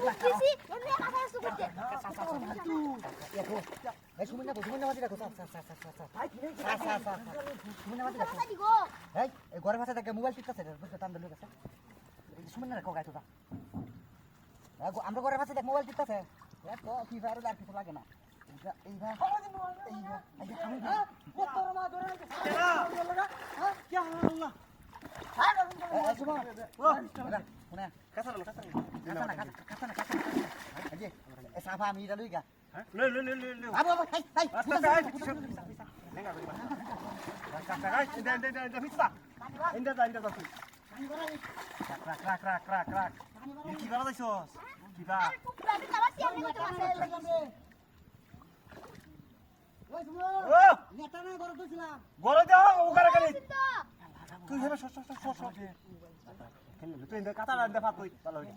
বুঝতেছি এমনি মাথা নষ্ট করতে দেখো এই সুমন না বাজি দেখো ভাই কি সুমন না বাজি দেখো কথা দিগো এই ঘরের পাশে দেখে মোবাইল টিপতেছে বুঝতে টান দিল গেছে সুমন না রাখো গাইতো দা আমরা ঘরের পাশে দেখ মোবাইল টিপতেছে তো কি ফায়ার আর কিছু লাগে না এইবা সাফা আমি এটা লইগা আবু আবু হাই হাই কি করা যাইছস কিবা আমি তামাসি এমনি করতে পারছি ও নেতা না ঘরে দছিলাম গরে যাও ওখানে গেলি তো তুই হেবে সস তুই ইন্দা কাটা রান্দা ফাত কই ভালো হই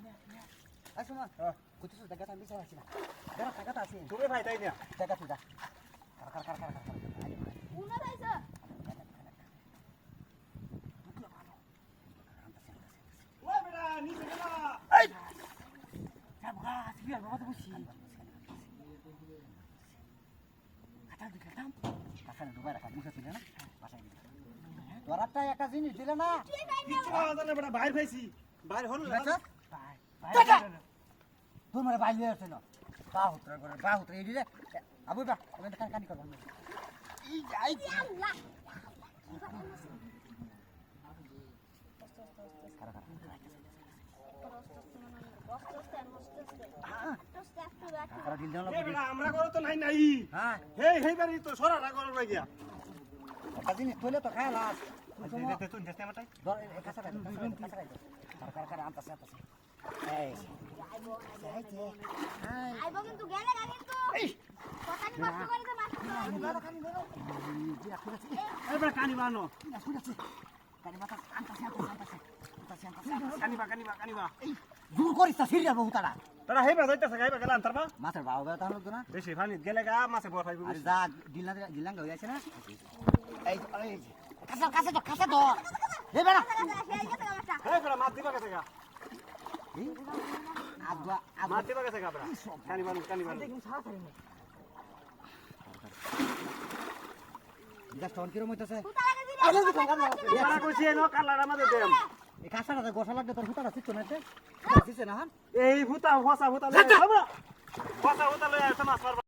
এই শোনো কইতেছ দেখা আমি বিচার আছি না দেখা টাকাটা আছে তুমি ভাই তাই না দেখা তুই যা কার উনা যাইছো ও বেটা নিচে গেলা এই যাবগা সিরিয়াল বাবা তো বসি কাটা দিলাম কাটা দুবার রাখা মুখে ছিল না বাসায় দিলাম তোরাটা একটা জিনিস দিলে না কিছু আদালে বেটা বাইরে পাইছি বাইরে হল না তোর মানে বাইরে আছে না বা হুতরা এই দিলে আবু বা আমি কানি করব এই আল্লাহ কারা দিল জানো এ বেটা আমরা করে তো নাই নাই হ্যাঁ হেই বাড়ি তো সরাটা করে লই গিয়া একটা জিনিস তোলে তো খায় লাস তুই দেখতে আমাটাই ধর এই কাছাটা কার আনতাছে এই আইবো কিন্তু গেলে না কিন্তু কথা নি নষ্ট করে দে মাছ এ বেটা কানি বানো কানিবা দূর করিস না সিরিয়াল বহু তারা তারা হেবা যাইতাছে গাইবা গেলাম তারপর মাছের বাবা বেতা হলো না বেশি পানি গেলে গা মাছে বড় পাইবো আরে যা দিলাং হয়ে আছে না এই কাছে তো হে বেড়া হে বেটা মাছ দিবা গেছে গা আদুয়া মাছ দিবা গেছে গা বেটা কানিবা যা ফোন কিরম হইতাছে তারা কইছে ন কালার আমাদের দেম এই কাছাটা গোসা লাগবে তোর হুতাটা ঠিক না দিছে না হান এই হুতা হসা হুতা লই আইছ মাছ মারবা